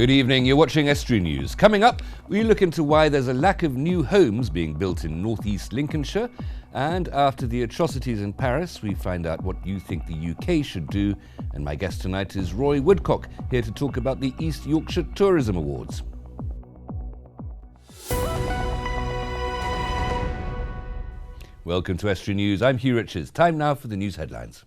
Good evening, you're watching Estuary News. Coming up, we look into why there's a lack of new homes being built in northeast Lincolnshire. And after the atrocities in Paris, we find out what you think the UK should do. And my guest tonight is Roy Woodcock, here to talk about the East Yorkshire Tourism Awards. Welcome to Estuary News. I'm Hugh Richards. Time now for the news headlines.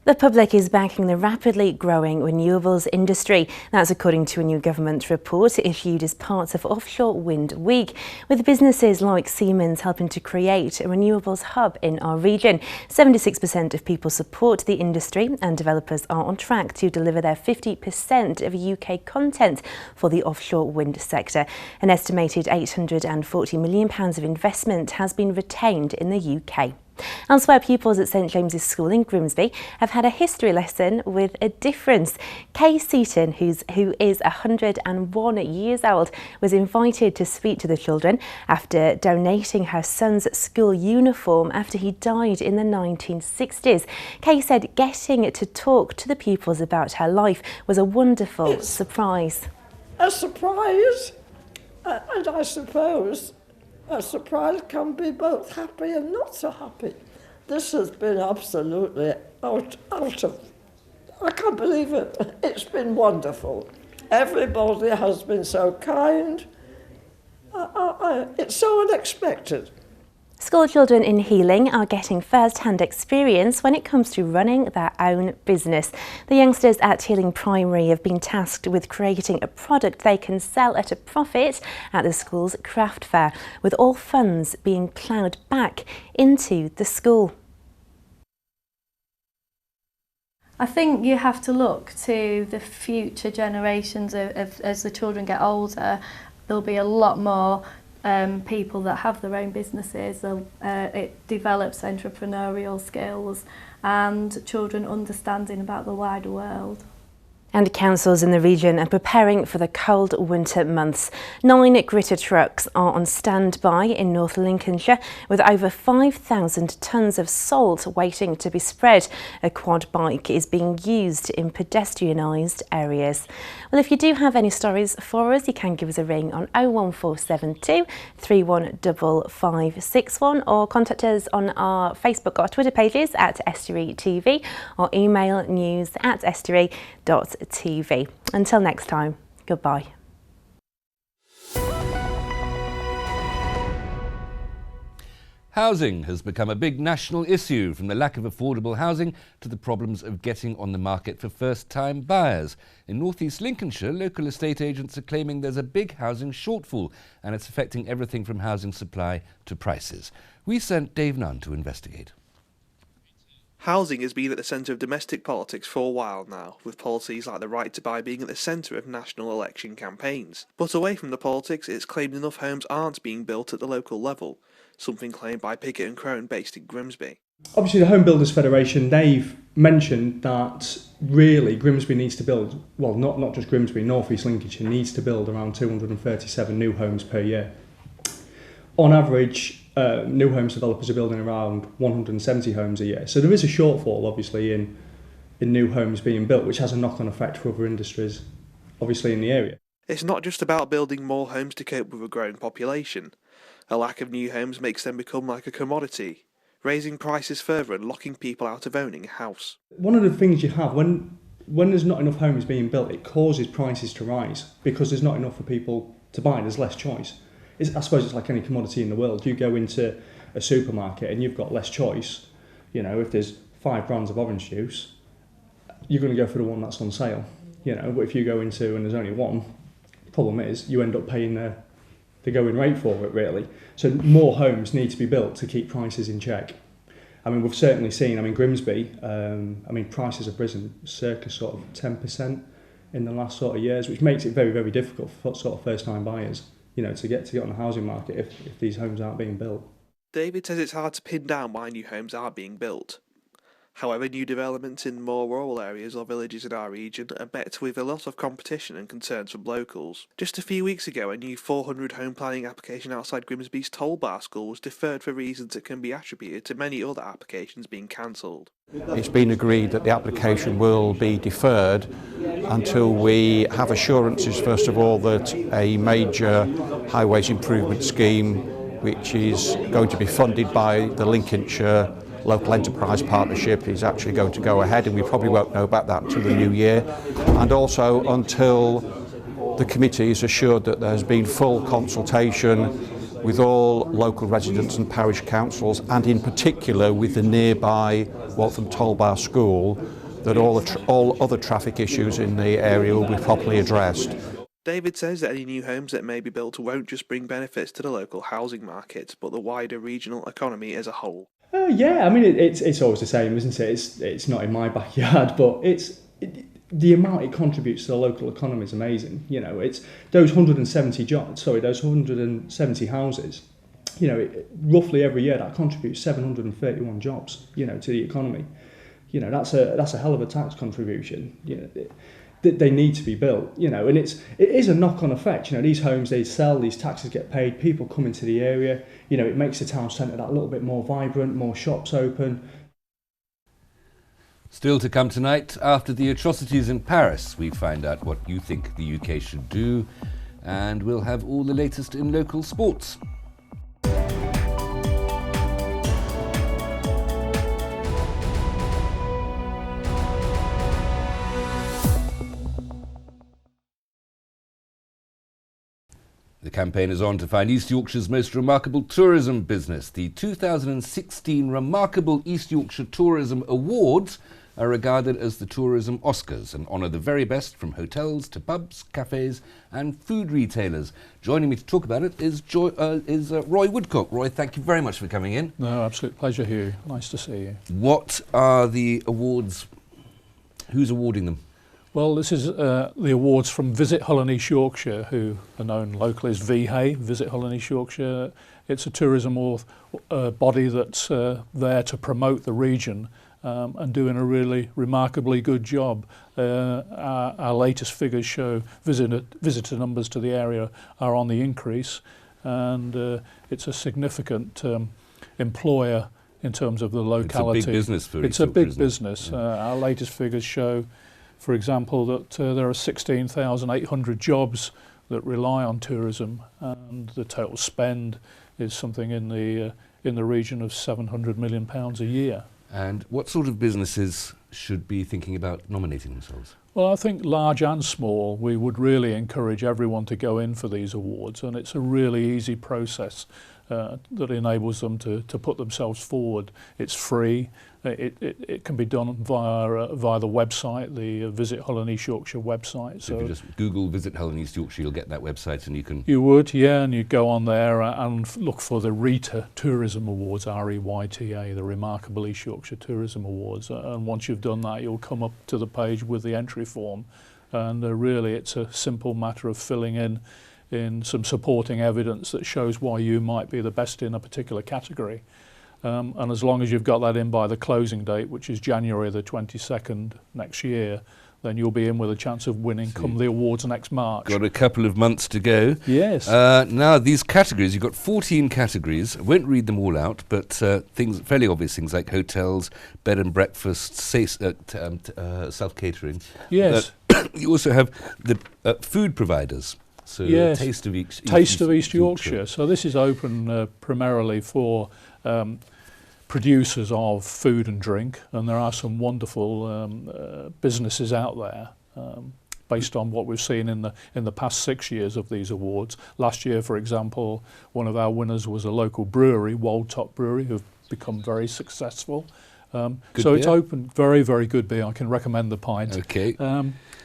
The public is backing the rapidly growing renewables industry. That's according to a new government report issued as part of Offshore Wind Week, with businesses like Siemens helping to create a renewables hub in our region. 76% of people support the industry, and developers are on track to deliver their 50% of UK content for the offshore wind sector. An estimated £840 million of investment has been retained in the UK. Elsewhere, pupils at St James's School in Grimsby have had a history lesson with a difference. Kay Seaton, who is 101 years old, was invited to speak to the children after donating her son's school uniform after he died in the 1960s. Kay said getting to talk to the pupils about her life was a wonderful surprise. A surprise, and I suppose a surprise can be both happy and not so happy. This has been absolutely out of... I can't believe it. It's been wonderful. Everybody has been so kind. It's so unexpected. School children in Healing are getting first-hand experience when it comes to running their own business. The youngsters at Healing Primary have been tasked with creating a product they can sell at a profit at the school's craft fair, with all funds being ploughed back into the school. I think you have to look to the future generations as the children get older. There'll be a lot more people that have their own businesses. It develops entrepreneurial skills and children understanding about the wider world. And councils in the region are preparing for the cold winter months. 9 gritter trucks are on standby in North Lincolnshire, with over 5,000 tonnes of salt waiting to be spread. A quad bike is being used in pedestrianised areas. Well, if you do have any stories for us, you can give us a ring on 01472 315561 or contact us on our Facebook or Twitter pages at Estuary TV or email news@estuary.tv. Until next time, goodbye. Housing has become a big national issue, from the lack of affordable housing to the problems of getting on the market for first-time buyers. In northeast Lincolnshire, local estate agents are claiming there's a big housing shortfall, and it's affecting everything from housing supply to prices. We sent Dave Nunn to investigate. Housing has been at the centre of domestic politics for a while now, with policies like the right to buy being at the centre of national election campaigns. But away from the politics, it's claimed enough homes aren't being built at the local level, something claimed by Pickett and Crone based in Grimsby. Obviously the Home Builders Federation, they've mentioned that really Grimsby needs to build, well not just Grimsby, North East Lincolnshire needs to build around 237 new homes per year. On average, new homes developers are building around 170 homes a year. So there is a shortfall, obviously, in new homes being built, which has a knock-on effect for other industries, obviously, in the area. It's not just about building more homes to cope with a growing population. A lack of new homes makes them become like a commodity, raising prices further and locking people out of owning a house. One of the things you have, when there's not enough homes being built, it causes prices to rise because there's not enough for people to buy, there's less choice. I suppose it's like any commodity in the world. You go into a supermarket and you've got less choice. You know, if there's 5 brands of orange juice, you're going to go for the one that's on sale. You know, but if you go into and there's only one, the problem is you end up paying the going rate for it, really. So more homes need to be built to keep prices in check. I mean, we've certainly seen, Grimsby, prices have risen circa sort of 10% in the last sort of years, which makes it very, very difficult for sort of first-time buyers, you know, to get on the housing market if these homes aren't being built. David says it's hard to pin down why new homes aren't being built. However, new developments in more rural areas or villages in our region are met with a lot of competition and concerns from locals. Just a few weeks ago, a new 400 home planning application outside Grimsby's Toll Bar School was deferred for reasons that can be attributed to many other applications being cancelled. It's been agreed that the application will be deferred until we have assurances, first of all, that a major highways improvement scheme, which is going to be funded by the Lincolnshire Local Enterprise Partnership, is actually going to go ahead, and we probably won't know about that until the new year, and also until the committee is assured that there's been full consultation with all local residents and parish councils, and in particular with the nearby Waltham Toll Bar School, that all other traffic issues in the area will be properly addressed. David says that any new homes that may be built won't just bring benefits to the local housing market, but the wider regional economy as a whole. Yeah, I mean, it's always the same, isn't it? It's not in my backyard, but the amount it contributes to the local economy is amazing. You know, it's those 170 houses. You know, roughly every year that contributes 731 jobs. You know, to the economy. You know, that's a hell of a tax contribution. You know, they need to be built. You know, and it is a knock-on effect. You know, these homes, they sell, these taxes get paid, people come into the area. You know, it makes the town centre that little bit more vibrant, more shops open. Still to come tonight, after the atrocities in Paris, we find out what you think the UK should do, and we'll have all the latest in local sports. The campaign is on to find East Yorkshire's most remarkable tourism business. The 2016 Remarkable East Yorkshire Tourism Awards are regarded as the tourism Oscars and honour the very best from hotels to pubs, cafes and food retailers. Joining me to talk about it is Roy Woodcock. Roy, thank you very much for coming in. No, absolute pleasure, Hugh. Nice to see you. What are the awards? Who's awarding them? Well, this is the awards from Visit Hull and East Yorkshire, who are known locally as VHAY, Visit Hull and East Yorkshire. It's a tourism body that's there to promote the region and doing a really remarkably good job. Our latest figures show visitor numbers to the area are on the increase, and it's a significant employer in terms of the locality. It's a big business for It's a big business. Our latest figures show, for example, that there are 16,800 jobs that rely on tourism, and the total spend is something in the region of £700 million a year. And what sort of businesses should be thinking about nominating themselves? Well, I think large and small, we would really encourage everyone to go in for these awards, and it's a really easy process that enables them to put themselves forward. It's free. It can be done via the website, the Visit Hull and East Yorkshire website. So if you just Google Visit Hull and East Yorkshire, you'll get that website, and you can... You would, yeah, and you go on there and look for the REYTA Tourism Awards, REYTA, the Remarkable East Yorkshire Tourism Awards. And once you've done that, you'll come up to the page with the entry form. And really, it's a simple matter of filling in some supporting evidence that shows why you might be the best in a particular category. And as long as you've got that in by the closing date, which is January the 22nd next year, then you'll be in with a chance of winning come the awards next March. Got a couple of months to go. Yes. Now, these categories, you've got 14 categories. I won't read them all out, but fairly obvious things like hotels, bed and breakfast, self-catering. Yes. You also have the food providers. So yes. Taste of East Yorkshire. So this is open primarily for producers of food and drink, and there are some wonderful businesses out there based on what we've seen in the past 6 years of these awards. Last year, for example, one of our winners was a local brewery, Wold Top Brewery, who've become very successful. So beer. It's open, very, very good beer. I can recommend the pint. Okay.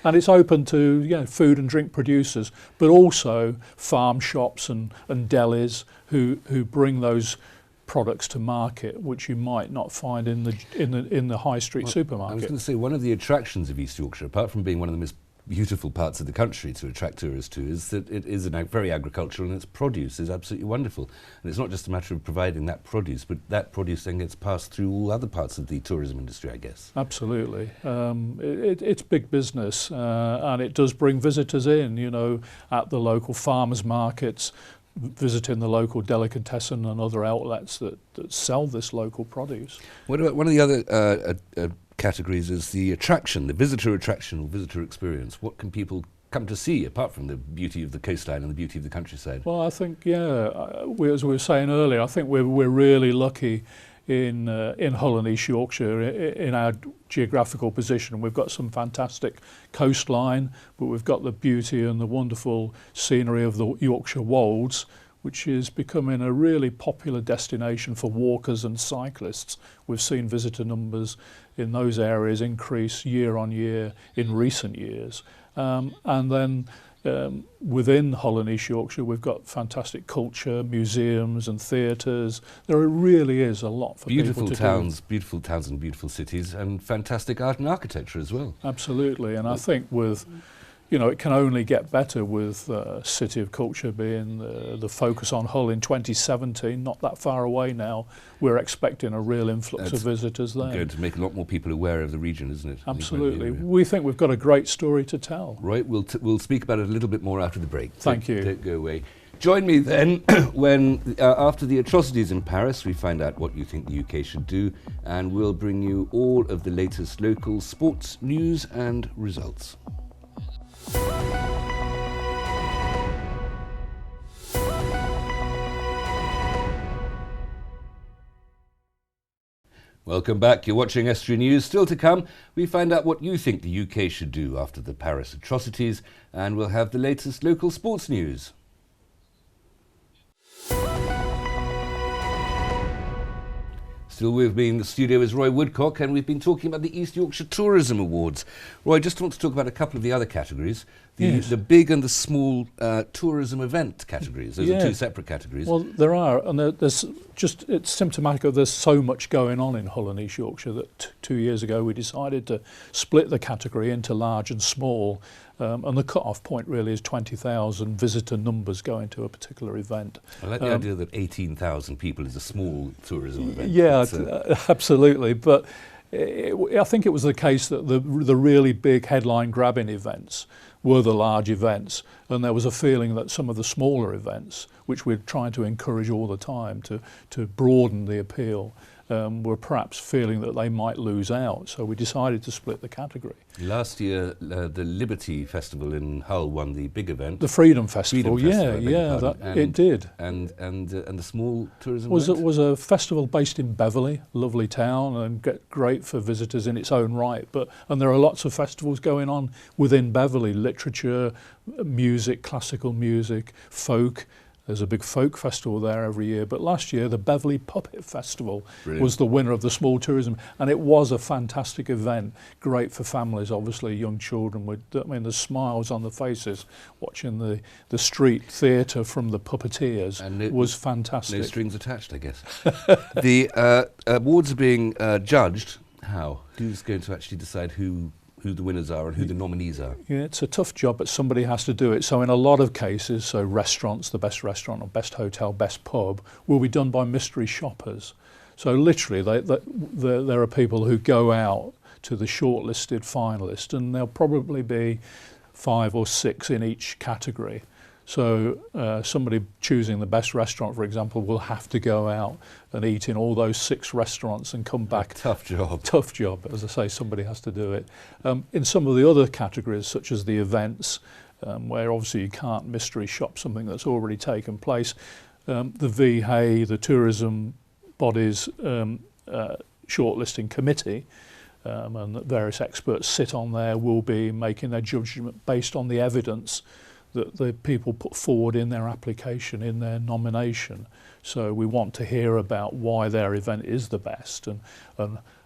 And it's open to food and drink producers, but also farm shops and delis who bring those products to market, which you might not find in the high street supermarket. I was going to say, one of the attractions of East Yorkshire, apart from being one of the beautiful parts of the country to attract tourists to is that it is very agricultural, and its produce is absolutely wonderful. And it's not just a matter of providing that produce, but that produce then gets passed through all other parts of the tourism industry, I guess. Absolutely. It's big business, and it does bring visitors in, you know, at the local farmers markets, visiting the local delicatessen and other outlets that sell this local produce. What about one of the other categories is the attraction, the visitor attraction or visitor experience? What can people come to see apart from the beauty of the coastline and the beauty of the countryside? Well, I think, as we were saying earlier, I think we're really lucky in Hull and East Yorkshire in our geographical position. We've got some fantastic coastline, but we've got the beauty and the wonderful scenery of the Yorkshire Wolds, which is becoming a really popular destination for walkers and cyclists. We've seen visitor numbers in those areas increase year on year in recent years. And then within Hull and East Yorkshire, we've got fantastic culture, museums and theatres. There really is a lot for people to do. Beautiful towns and beautiful cities, and fantastic art and architecture as well. Absolutely, and I think with, you know, it can only get better with City of Culture being the focus on Hull in 2017, not that far away now. We're expecting a real influx of visitors there. Going to make a lot more people aware of the region, isn't it? Absolutely. We think we've got a great story to tell. Right, we'll speak about it a little bit more after the break. Thank you. Don't go away. Join me then when, after the atrocities in Paris, we find out what you think the UK should do, and we'll bring you all of the latest local sports news and results. Welcome back. You're watching Estuary News. Still to come, we find out what you think the UK should do after the Paris atrocities, and we'll have the latest local sports news. Still with me in the studio is Roy Woodcock, and we've been talking about the East Yorkshire Tourism Awards. Roy, I just want to talk about a couple of the other categories, the big and the small tourism event categories. Those are two separate categories. Well, there are, and there's just, it's symptomatic of there's so much going on in Hull and East Yorkshire that 2 years ago we decided to split the category into large and small. And the cut-off point really is 20,000 visitor numbers going to a particular event. I like the idea that 18,000 people is a small tourism event. Yeah, absolutely. But I think it was the case that the really big headline-grabbing events were the large events, and there was a feeling that some of the smaller events, which we're trying to encourage all the time to broaden the appeal, were perhaps feeling that they might lose out. So we decided to split the category. Last year, the Liberty Festival in Hull won the big event. The Freedom Festival, it did. And the small tourism was a festival based in Beverley, lovely town, and great for visitors in its own right. And there are lots of festivals going on within Beverley: literature, music, classical music, folk. There's a big folk festival there every year, but last year the Beverley Puppet Festival was the winner of the small tourism, and it was a fantastic event, great for families, obviously, young children. The smiles on the faces watching the street theatre from the puppeteers was fantastic. No strings attached, I guess. The awards are being judged. How? Who's going to actually decide who the winners are and who the nominees are? Yeah, it's a tough job, but somebody has to do it. So in a lot of cases, so restaurants, the best restaurant or best hotel, best pub, will be done by mystery shoppers. So literally, there are people who go out to the shortlisted finalists, and there'll probably be 5 or 6 in each category. So somebody choosing the best restaurant, for example, will have to go out and eat in all those 6 restaurants and come back. Tough job. Tough job. As I say, somebody has to do it. In some of the other categories, such as the events, where obviously you can't mystery shop something that's already taken place, the VHA, the tourism bodies shortlisting committee, and various experts sit on there, will be making their judgment based on the evidence that the people put forward in their application, in their nomination. So we want to hear about why their event is the best and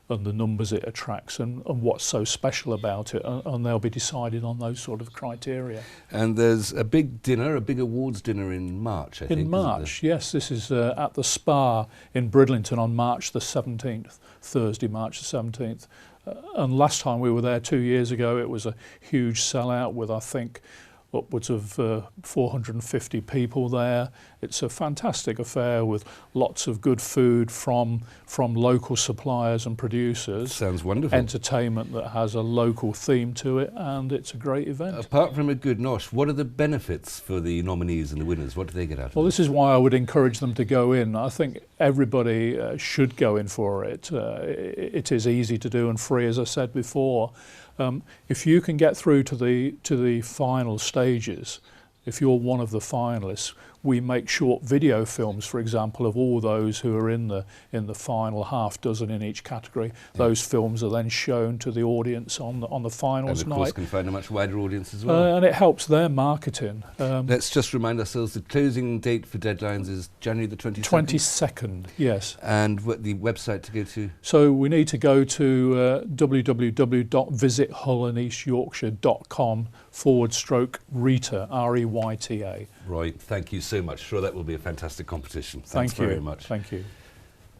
the numbers it attracts and what's so special about it, and they'll be decided on those sort of criteria. And there's a big dinner, a big awards dinner in March, I think. In March, yes. This is at the Spa in Bridlington on March the 17th, Thursday, March the 17th. And last time we were there 2 years ago, it was a huge sellout with, I think, upwards of 450 people there. It's a fantastic affair with lots of good food from local suppliers and producers. Sounds wonderful. Entertainment that has a local theme to it, and it's a great event. Apart from a good nosh, what are the benefits for the nominees and the winners? What do they get out of it? Well, this is why I would encourage them to go in. I think everybody should go in for it. It is easy to do and free, as I said before. If you can get through to the final stages, if you're one of the finalists, we make short video films, for example, of all those who are in the final half dozen in each category. Yeah. Those films are then shown to the audience on the finals night. And of course can find a much wider audience as well. And it helps their marketing. Let's just remind ourselves the closing date for deadlines is January the 22nd? 22nd, yes. And what the website to go to? So we need to go to www.visithull-yorkshire.com/Rita, R-E-Y-T-A. Right, thank you so much. Sure, that will be a fantastic competition. Thank you very much. Thank you.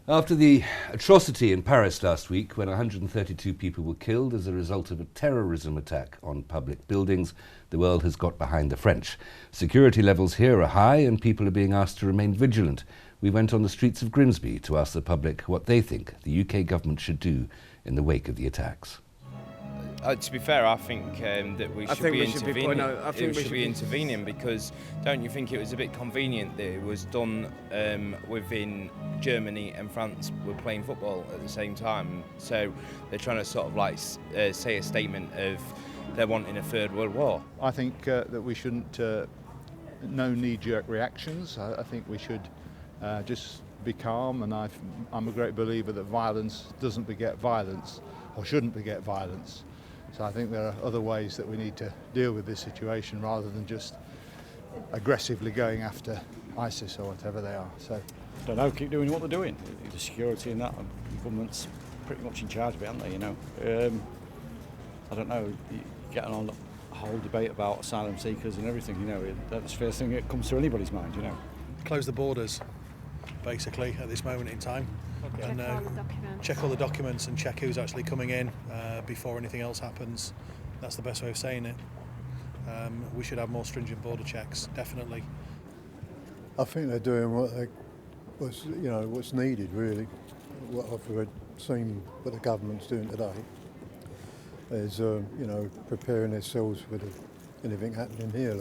After the atrocity in Paris last week, when 132 people were killed as a result of a terrorism attack on public buildings, the world has got behind the French. Security levels here are high and people are being asked to remain vigilant. We went on the streets of Grimsby to ask the public what they think the UK government should do in the wake of the attacks. To be fair, I think that we should be intervening because don't you think it was a bit convenient that it was done within Germany and France were playing football at the same time? So they're trying to sort of like say a statement of they're wanting a third world war. I think that we shouldn't, no knee-jerk reactions. I think we should just be calm, and I'm a great believer that violence doesn't beget violence, or shouldn't beget violence. So I think there are other ways that we need to deal with this situation rather than just aggressively going after ISIS or whatever they are. So I don't know, keep doing what they're doing. The security and that, the government's pretty much in charge of it, aren't they, you know? I don't know, getting on a whole debate about asylum seekers and everything, you know, that's the first thing that comes to anybody's mind, you know. Close the borders, basically, at this moment in time. Okay. And check all the documents and check who's actually coming in before anything else happens. That's the best way of saying it. We should have more stringent border checks, definitely. I think they're doing what's needed, really. What I've seen what the government's doing today is, preparing themselves for anything happening here.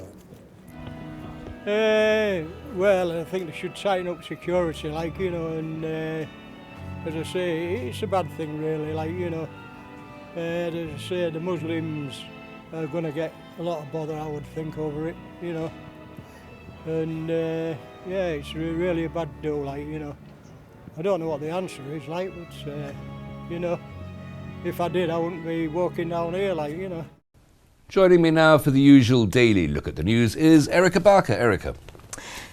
Well, I think they should tighten up security, and as I say, it's a bad thing, really, as I say, the Muslims are going to get a lot of bother, I would think, over it, and it's really a bad deal, I don't know what the answer is, but, if I did, I wouldn't be walking down here, Joining me now for the usual daily look at the news is Erica Barker. Erica.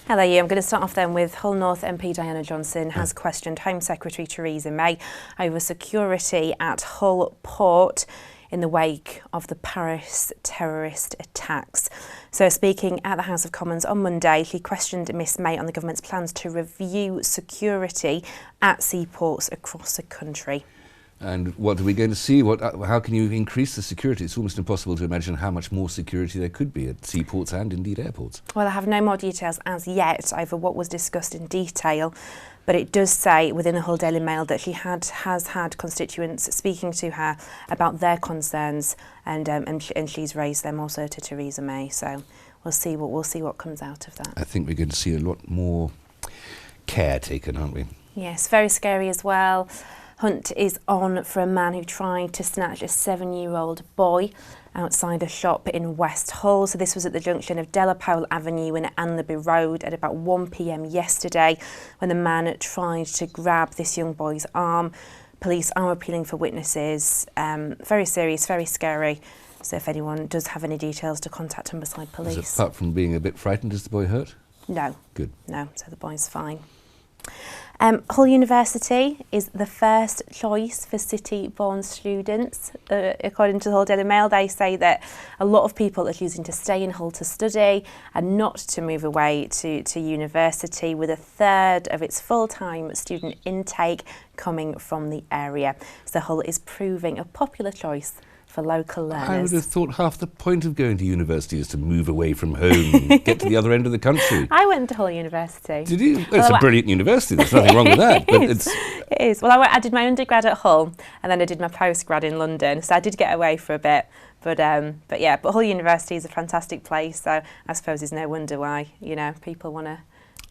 Hello, I'm going to start off then with Hull North MP Diana Johnson has questioned Home Secretary Theresa May over security at Hull Port in the wake of the Paris terrorist attacks. So speaking at the House of Commons on Monday, she questioned Miss May on the government's plans to review security at seaports across the country. And what are we going to see? How can you increase the security? It's almost impossible to imagine how much more security there could be at seaports and indeed airports. Well, I have no more details as yet over what was discussed in detail, but it does say within the Hull Daily Mail that she has had constituents speaking to her about their concerns, and she's raised them also to Theresa May. So we'll see what comes out of that. I think we're going to see a lot more care taken, aren't we? Yes, very scary as well. Hunt is on for a man who tried to snatch a 7-year-old boy outside a shop in West Hull. So this was at the junction of Delapole Avenue and Anlaby Road at about 1 p.m. yesterday when the man tried to grab this young boy's arm. Police are appealing for witnesses. Very serious, very scary. So if anyone does have any details, to contact Humberside Police. Apart from being a bit frightened, is the boy hurt? No. Good. No, so the boy's fine. Hull University is the first choice for city-born students. According to the Hull Daily Mail, they say that a lot of people are choosing to stay in Hull to study and not to move away to university, with a third of its full-time student intake coming from the area. So Hull is proving a popular choice for local learners. I would have thought half the point of going to university is to move away from home and get to the other end of the country. I went to Hull University. Did you? Well, it's a brilliant university, there's nothing wrong with that. But It is. Well, I did my undergrad at Hull and then I did my postgrad in London, so I did get away for a bit. But Hull University is a fantastic place, so I suppose there's no wonder why, people want to.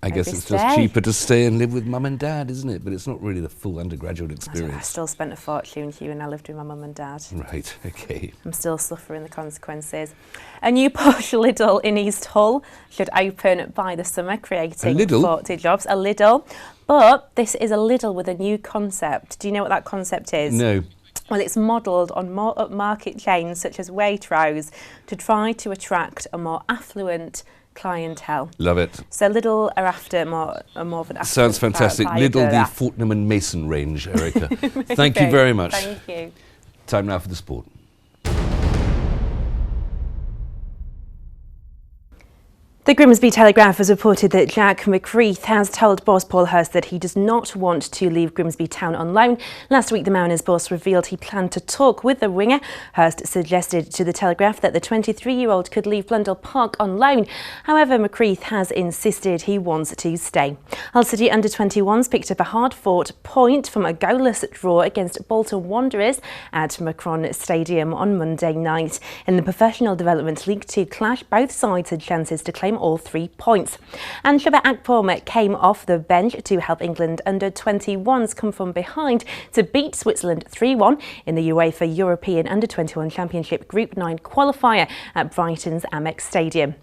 I guess it's just cheaper to stay and live with mum and dad, isn't it? But it's not really the full undergraduate experience. I still spent a fortune, Hugh, and I lived with my mum and dad. Right, okay. I'm still suffering the consequences. A new posh Lidl in East Hull should open by the summer, creating 40 jobs. A Lidl. But this is a Lidl with a new concept. Do you know what that concept is? No. Well, it's modelled on more upmarket chains such as Waitrose to try to attract a more affluent clientele. Love it. So Lidl are after more of an affluent. Sounds fantastic. Lidl, the Fortnum and Mason range, Erica. Thank you very much. Thank you. Time now for the sport. The Grimsby Telegraph has reported that Jack McCreath has told boss Paul Hurst that he does not want to leave Grimsby Town on loan. Last week, the Mariners boss revealed he planned to talk with the winger. Hurst suggested to the Telegraph that the 23-year-old could leave Blundell Park on loan. However, McCreath has insisted he wants to stay. Hull City under-21s picked up a hard-fought point from a goalless draw against Bolton Wanderers at Macron Stadium on Monday night. In the Professional Development League 2 clash, both sides had chances to claim all 3 points. And Shubha Akpom came off the bench to help England under-21s come from behind to beat Switzerland 3-1 in the UEFA European Under-21 Championship Group 9 qualifier at Brighton's Amex Stadium.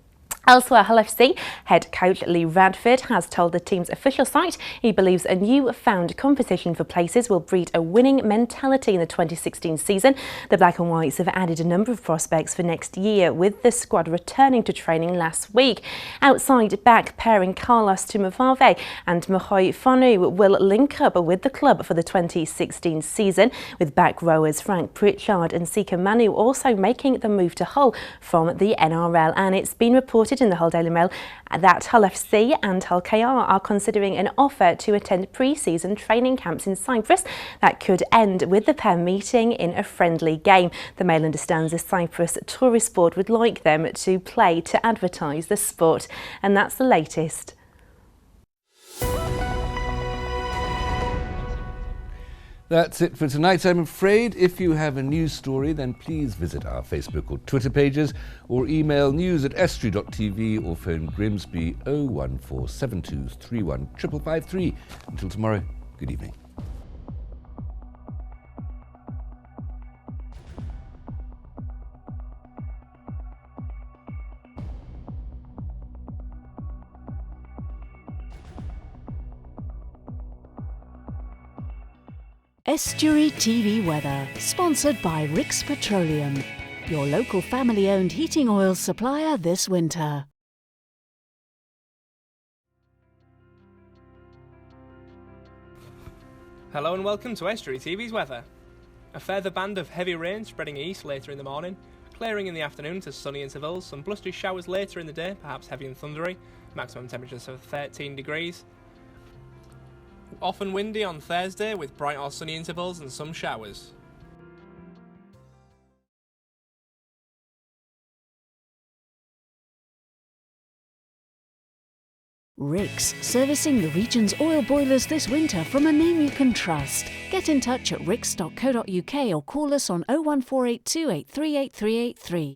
Elsewhere, Hull FC head coach Lee Radford has told the team's official site he believes a new-found competition for places will breed a winning mentality in the 2016 season. The Black and Whites have added a number of prospects for next year, with the squad returning to training last week. Outside back pairing Carlos Tumavave and Mahoy Fanu will link up with the club for the 2016 season, with back rowers Frank Pritchard and Sika Manu also making the move to Hull from the NRL. And it's been reported in the Hull Daily Mail that Hull FC and Hull KR are considering an offer to attend pre-season training camps in Cyprus that could end with the pair meeting in a friendly game. The Mail understands the Cyprus Tourist Board would like them to play to advertise the sport. And that's the latest. That's it for tonight, I'm afraid. If you have a news story, then please visit our Facebook or Twitter pages or email news@estuary.tv or phone Grimsby 0147231 553. Until tomorrow, good evening. Estuary TV weather, sponsored by Rix Petroleum, your local family-owned heating oil supplier this winter. Hello and welcome to Estuary TV's weather. A further band of heavy rain spreading east later in the morning, clearing in the afternoon to sunny intervals, some blustery showers later in the day, perhaps heavy and thundery, maximum temperatures of 13 degrees. Often windy on Thursday with bright or sunny intervals and some showers. Rix, servicing the region's oil boilers this winter from a name you can trust. Get in touch at rix.co.uk or call us on 01482 838383.